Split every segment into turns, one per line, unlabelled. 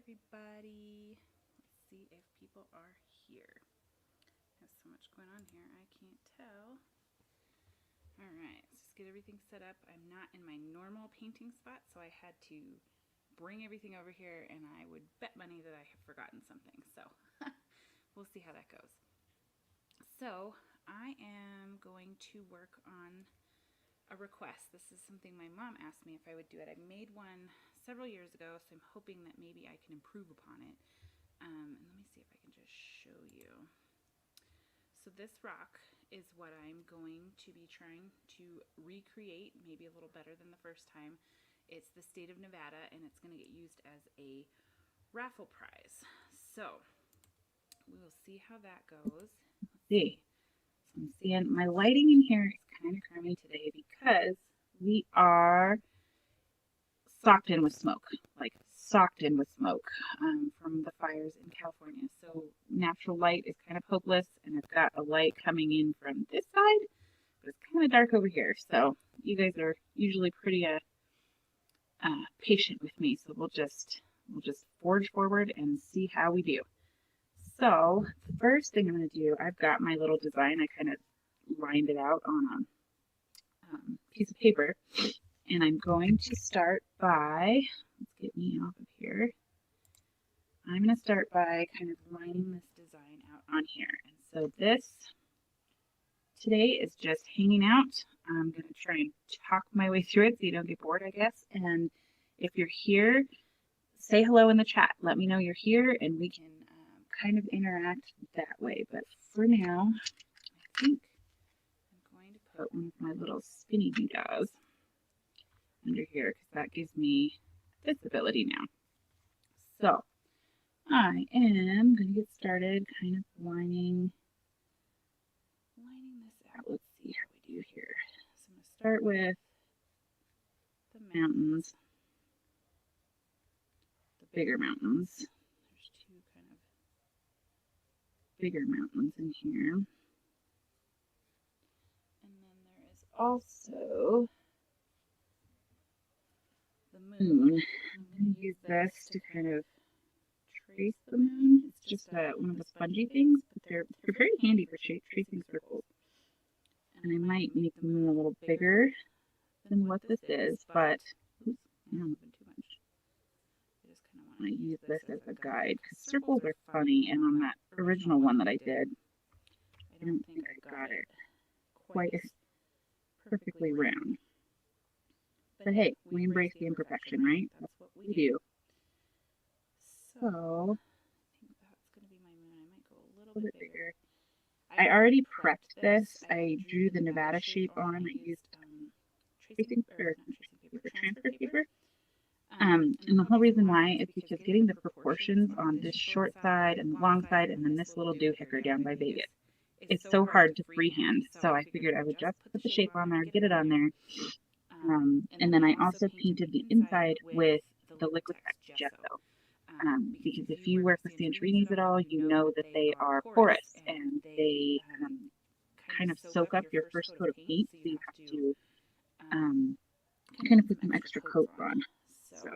everybody. Let's see if people are here. There's so much going on here, I can't tell. All right, let's just get everything set up. I'm not in my normal painting spot, so I had to bring everything over here, and I would bet money that I have forgotten something. So we'll see how that goes. So I am going to work on a request. This is something my mom asked me if I would do it. I made one several years ago, so I'm hoping that maybe I can improve upon it. And let me see if I can just show you. So this rock is what I'm going to be trying to recreate, maybe a little better than the first time. It's the state of Nevada, and it's going to get used as a raffle prize. So we will see how that goes. Let's see. So I'm seeing my lighting in here is kind of crummy today because we are socked in with smoke, like socked in with smoke from the fires in California. So natural light is kind of hopeless, and I've got a light coming in from this side, but it's kind of dark over here. So you guys are usually pretty patient with me, so we'll just forge forward and see how we do. So the first thing I'm going to do, I've got my little design. I kind of lined it out on a piece of paper, and I'm going to start by, let's get me off of here. I'm going to start by kind of lining this design out on here. And so this today is just hanging out. I'm going to try and talk my way through it so you don't get bored, I guess. And if you're here, say hello in the chat. Let me know you're here, and we can kind of interact that way. But for now, I think I'm going to put one of my little spinny doodads under here because that gives me visibility now. So I am going to get started kind of lining this out. Let's see how we do here. So I'm going to start with the mountains, the bigger mountains. There's two kind of bigger mountains in here. And then there is also the moon. I'm going to use this to kind of trace the moon. It's just one of the spongy things, but they're very handy for tracing circles. And I might make the moon a little bigger than what this is, but oops, I'm moving too much. I just kind of want to use this as a guide because circles are funny, and on that original one that I did, I don't think I got it quite as perfectly round. But hey, we embrace the imperfection, right? That's what we do. So, I think that's going to be my moon. I might go a little bit bigger. I already prepped this. I drew the Nevada shape on. I used transfer paper. And the whole reason why is because getting the proportions on this short side and the long side and then this little doohickey down by Vegas, it's so hard to freehand. So I figured I would just put the shape on there, get it on there. And then I also painted the inside with the Liquitex gesso. Because if you work with Santorinis at all, you know that they are porous and they kind of soak up your first coat of paint, so you have to kind of put some extra coats on. So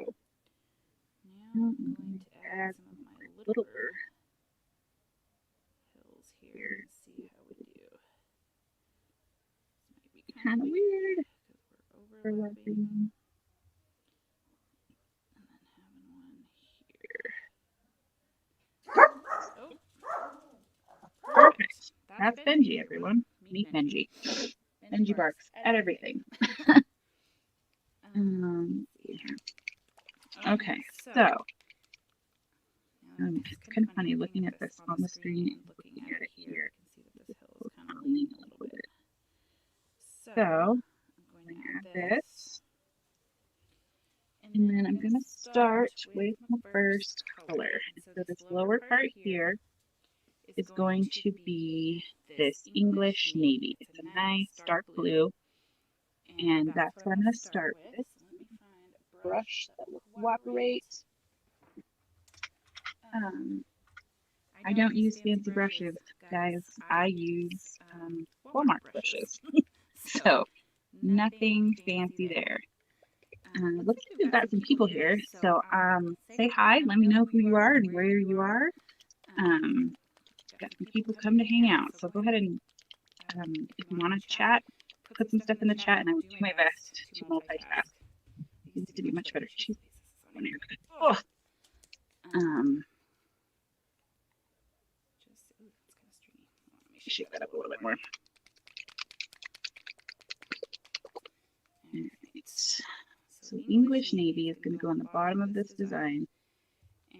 now I'm going to add some of my littler hills here and see how we do. This might be kind of weird because we're overlapping. Perfect. That's Benji, everyone. Meet Benji. Benji barks at everything. Okay, so it's kind of funny looking at this on the screen and looking at it here. You can see that this hill is kind of leaning a little bit. So I'm going to add this. And then I'm going to start with my first color. So this lower part here is going to be this English navy. It's a nice dark blue, and that's what I'm going to start with. Let me find a brush that will cooperate. I don't use fancy brushes, guys. I use Walmart brushes, so nothing fancy there. Looks like we've got some people here. So say hi. Let me know who you are and where you are. Got some people come to hang out. So go ahead and if you want to chat, put some stuff in the chat, and I will do my best to multitask. It used to be much better. Jeez. Oh. Shake that up a little bit more. So English Navy is going to go on the bottom of this design.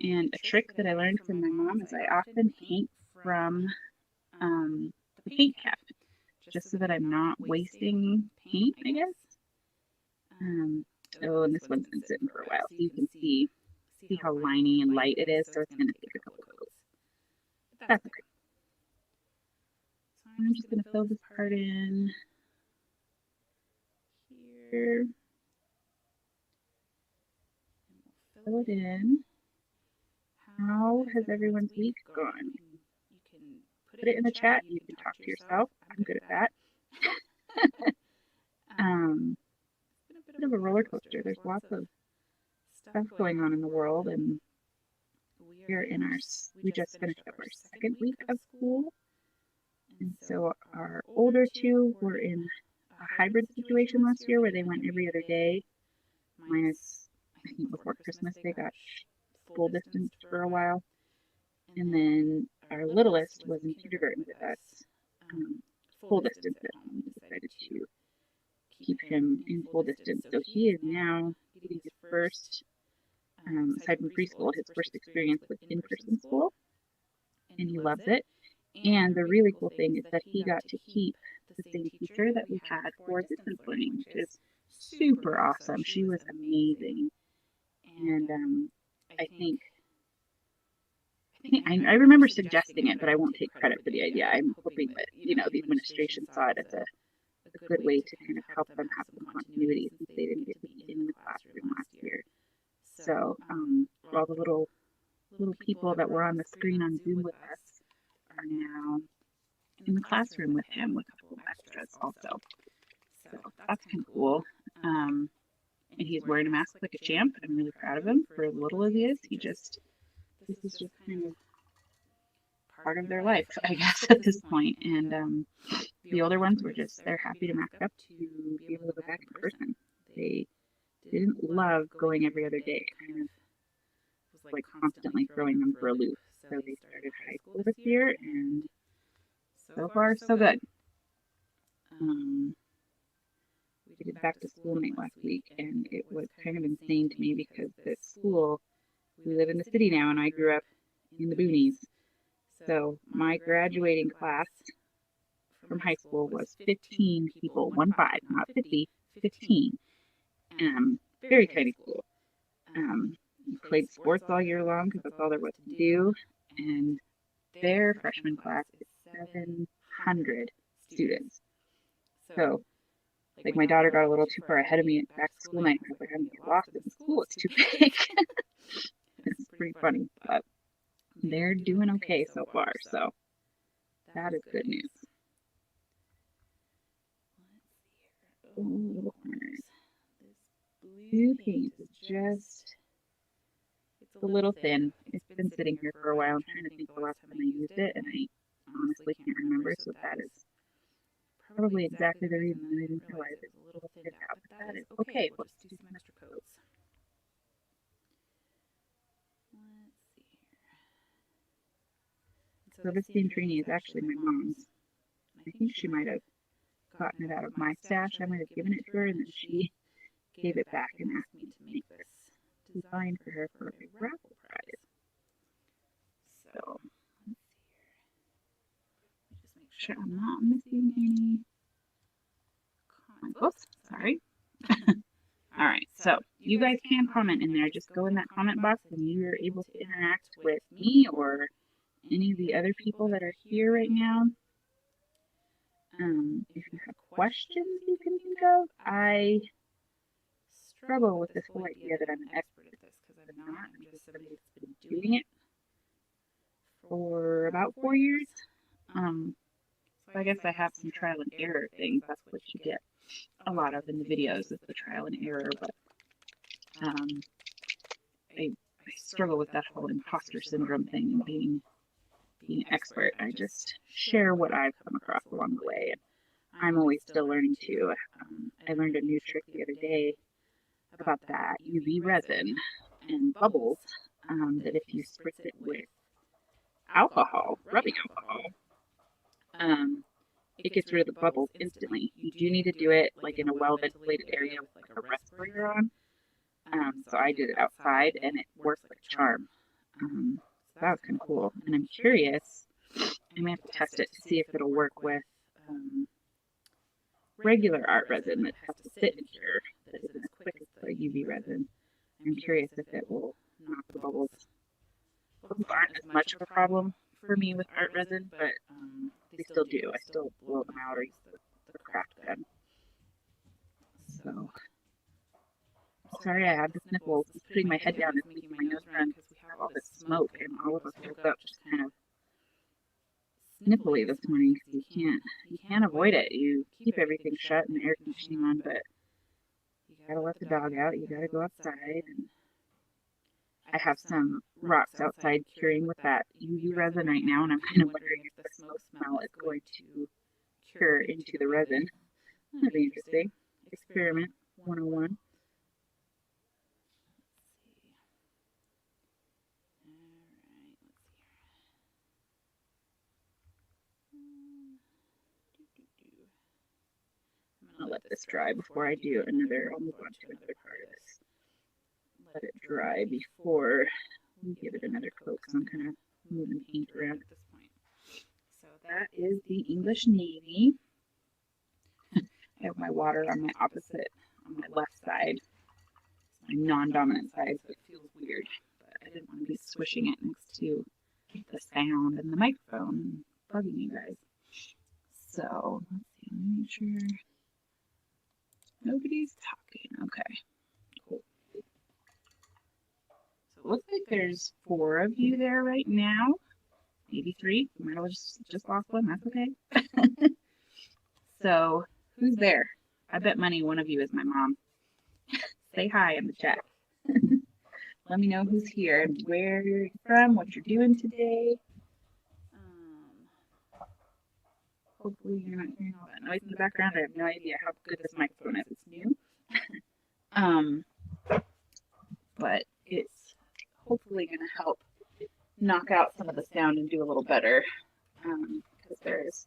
And a trick that I learned from my mom is I often paint from the paint cap, just so that I'm not wasting paint, I guess. Oh, and this one's been sitting for a while, so you can see how liney and light it is, so it's going to take a couple of coats. That's okay. So I'm just going to fill this part in here. Fill it in. How has everyone's week gone? You can put it in the chat. You can talk to yourself. I'm good at that. It's a bit of a roller coaster. There's lots of stuff going on in the world, and we just finished up our second week of school, and so our older two were in a hybrid situation last year where they went every other day, minus I think before Christmas they got full distance for a while, and then our littlest was in kindergarten with us, full distance at home. We decided to keep him in full distance, so he is now getting his first, aside from preschool, his first experience with in-person school, and he loves it. And the really cool thing is that he got to keep the same teacher that we had for distance learning, which is super awesome. She was amazing, and I remember suggesting it, but I won't take credit for the idea. I'm hoping that the administration saw it as a good way to kind of help them have some continuity since they didn't get to be in the classroom last year. So all the little people that were on the screen on Zoom with us are now in the classroom with him with a couple of extras also. So that's kind of cool. And he's wearing a mask like a champ. I'm really proud of him for as little as he is. This is just kind of part of their life, I guess, at this point. And the older ones they're happy to mask up to be able to go back in person. They didn't love going every other day. It kind of was like constantly throwing them for a loop. So they started high school this year, and so far, so good. We did back to school night last week, and it was kind of insane to me because this school, we live in the city now, and I grew up in the boonies. So my graduating class from high school was 15 people, 15, not 50, 15. Very tiny school. Played sports all year long because that's all there was to do. And their freshman class is 700 students. So, like, my daughter got a little too far ahead of me at back to school night. I was like, I'm going to get lost in the school. It's too big. It's pretty funny, but they're doing okay so far. So that is good news. Oh, little corners. Blue paint is just, it's a little thin. It's been sitting here for a while. I'm trying to think the last time I used it, and I honestly can't remember. So that is probably exactly the reason I didn't realize it's a little thinned out. But that is okay. We'll just do some extra coats. So this Dendrini is actually my mom's. I think she might have gotten it out of my stash. I might have given it to her, and then she gave it back and asked me to make this design for her for a big raffle prize. So let's see here. Just make sure I'm not missing any. Oops, sorry. All right, so you guys can comment in there. Just go in that comment box, and you're able to interact with me or any of the other people that are here right now. If you have questions you can think of, I struggle with this whole idea that I'm an expert at this because I'm not. I'm just somebody that's been doing it for about 4 years. So I guess I have some trial and error things. That's what you get a lot of in the videos is the trial and error. But Um, I struggle with that whole imposter syndrome thing and being expert. I just share what I've come across along the way. And I'm always still learning too. I learned a new trick the other day about that UV resin and bubbles, that if you spritz it with alcohol, rubbing alcohol, it gets rid of the bubbles instantly. You do need to do it like in a well-ventilated area with like a respirator on. So I did it outside and it works like a charm. So that was kind of cool. And I'm curious, I may have to test it to see if it'll work with regular art resin that has to sit in here, that isn't as quick as the UV resin. I'm curious if it will knock the bubbles. Bubbles aren't as much of a problem for me with art resin, but they still do. I still blow them out or use the craft gun. So, sorry I have the sniffles. Just putting my head down is making my nose run because we have all this smoke and all of us woke up just kind of sniffly this morning because you can't avoid it. You keep everything shut and the air conditioning on, but you gotta let the dog out. You gotta go outside. And I have some rocks outside curing with that UV resin right now, and I'm kind of wondering if the smoke smell is going to cure into the resin. That'd be interesting. Experiment 101. I'm gonna let this dry before I do another. I'll move on to another part of this. Let it dry before we give it another coat because I'm kind of moving paint around at this point. So that is the English Navy. I have my water on my opposite, on my left side. It's my non-dominant side, so it feels weird. But I didn't want to be swishing it next to the sound and the microphone bugging you guys. So let's see, let me make sure nobody's talking. Okay, cool. So it looks like there's 4 of you there right now. Maybe 3. We might have just lost one. That's okay. So who's there? I bet money one of you is my mom. Say hi in the chat. Let me know who's here and where you're from, what you're doing today. Hopefully you're not hearing all that noise in the background. I have no idea how good this microphone is. It's new. But it's hopefully going to help knock out some of the sound and do a little better. Because there's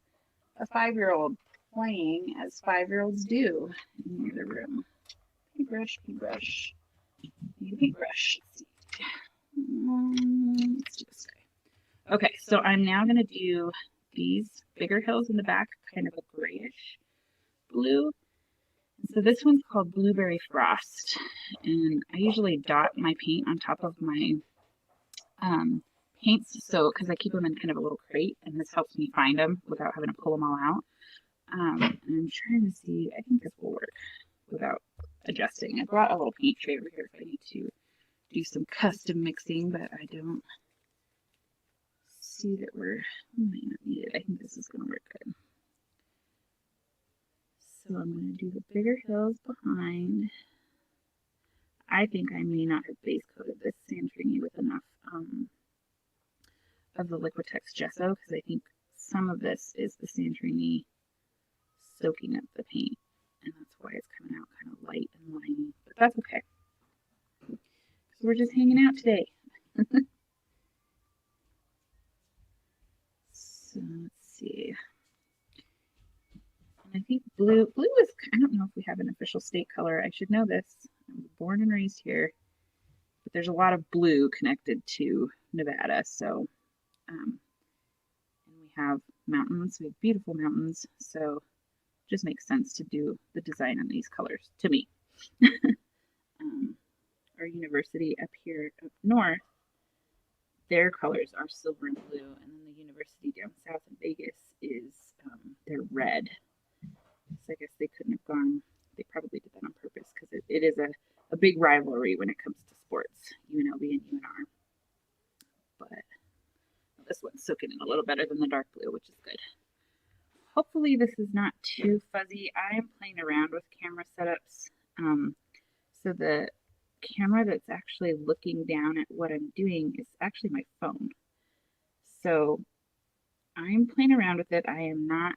a 5-year-old playing as 5-year-olds do in the other room. Paintbrush, paintbrush, need a paintbrush. Let's do this guy. Okay, so I'm now going to do these bigger hills in the back, kind of a grayish blue. So this one's called Blueberry Frost, and I usually dot my paint on top of my paints, so because I keep them in kind of a little crate, and this helps me find them without having to pull them all out. And I'm trying to see, I think this will work without adjusting. I brought a little paint tray over here if I need to do some custom mixing, but I don't see that we might not need it. I think this is going to work good. So I'm going to do the bigger hills behind. I think I may not have base coated this Sandringhie with enough of the Liquitex gesso because I think some of this is the Sandringhie soaking up the paint, and that's why it's coming out kind of light and liney. But that's okay. So we're just hanging out today. So let's see. And I think blue is, I don't know if we have an official state color. I should know this. I was born and raised here. But there's a lot of blue connected to Nevada. So, and we have mountains. We have beautiful mountains. So it just makes sense to do the design on these colors, to me. Our university up here up north, their colors are silver and blue. And then the university down south in Vegas is, they're red. So I guess they couldn't have gone, they probably did that on purpose because it is a big rivalry when it comes to sports, UNLV and UNR. But this one's soaking in a little better than the dark blue, which is good. Hopefully this is not too fuzzy. I am playing around with camera setups. So the camera that's actually looking down at what I'm doing is actually my phone. So I'm playing around with it. I am not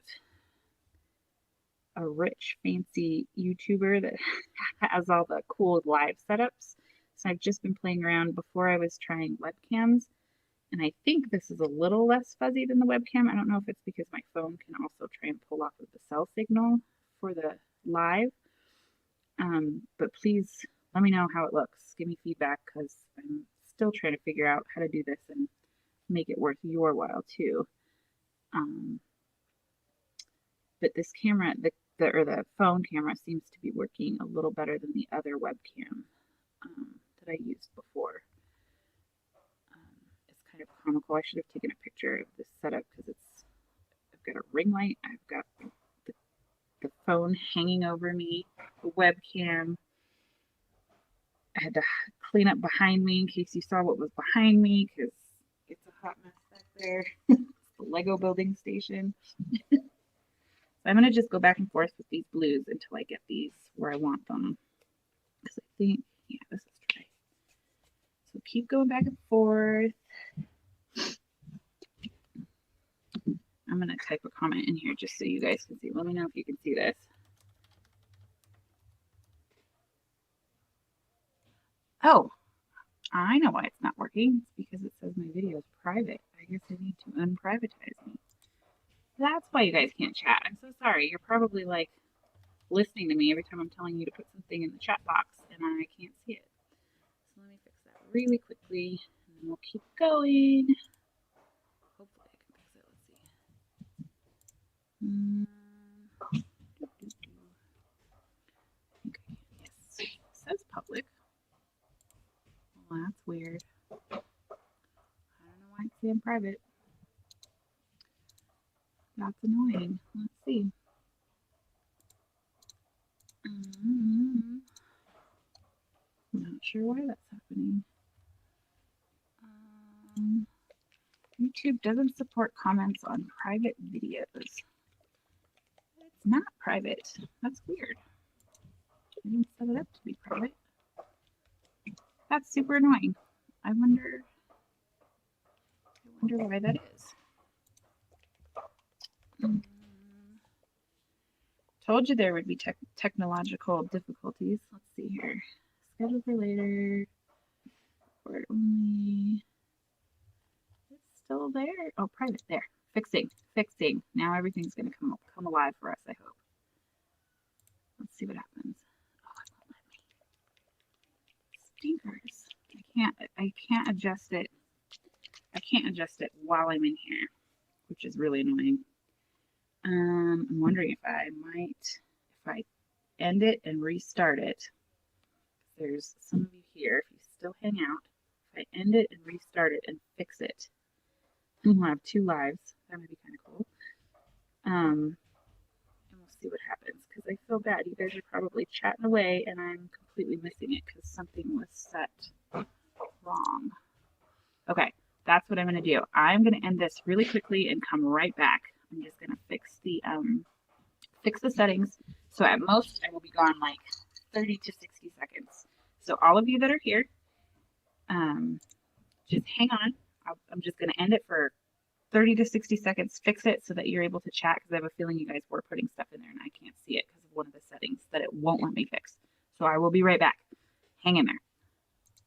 a rich, fancy YouTuber that has all the cool live setups. So I've just been playing around. Before I was trying webcams, and I think this is a little less fuzzy than the webcam. I don't know if it's because my phone can also try and pull off of the cell signal for the live. But please let me know how it looks. Give me feedback because I'm still trying to figure out how to do this and make it worth your while too. But this camera, the phone camera, seems to be working a little better than the other webcam that I used before. It's kind of comical. I should have taken a picture of this setup because I've got a ring light, I've got the phone hanging over me, the webcam. I had to clean up behind me in case you saw what was behind me because it's a hot mess back there. It's the Lego building station. So I'm going to just go back and forth with these blues until I get these where I want them. Because I think, yeah, this is dry. So keep going back and forth. I'm going to type a comment in here just so you guys can see. Let me know if you can see this. Oh, I know why it's not working. It's because it says my video is private. I guess I need to unprivatize me. That's why you guys can't chat. I'm so sorry. You're probably like listening to me every time I'm telling you to put something in the chat box and I can't see it. So let me fix that really quickly and then we'll keep going. Hopefully I can fix it. Let's see. Okay. Yes. It says public. Well, that's weird. I don't know why it's saying private. That's annoying. Let's see. Not sure why that's happening. YouTube doesn't support comments on private videos. It's not private. That's weird. I didn't set it up to be private. That's super annoying. I wonder why that is. Told you there would be technological difficulties. Let's see here. Schedule for later. Record only. It's still there. Oh, private. There. Fixing. Now everything's going to come alive for us, I hope. Let's see what happens. Oh, it won't let me. Stinkers. I can't adjust it. I can't adjust it while I'm in here, which is really annoying. I'm wondering if I end it and restart it. There's some of you here. If you still hang out, if I end it and restart it and fix it, we'll have 2 lives. That might be kind of cool. And we'll see what happens because I feel bad. You guys are probably chatting away and I'm completely missing it because something was set wrong. Okay, that's what I'm going to do. I'm going to end this really quickly and come right back. I'm just going to fix the settings. So at most, I will be gone like 30 to 60 seconds. So all of you that are here, just hang on. I'm just going to end it for 30 to 60 seconds, fix it so that you're able to chat because I have a feeling you guys were putting stuff in there and I can't see it because of one of the settings that it won't let me fix. So I will be right back. Hang in there.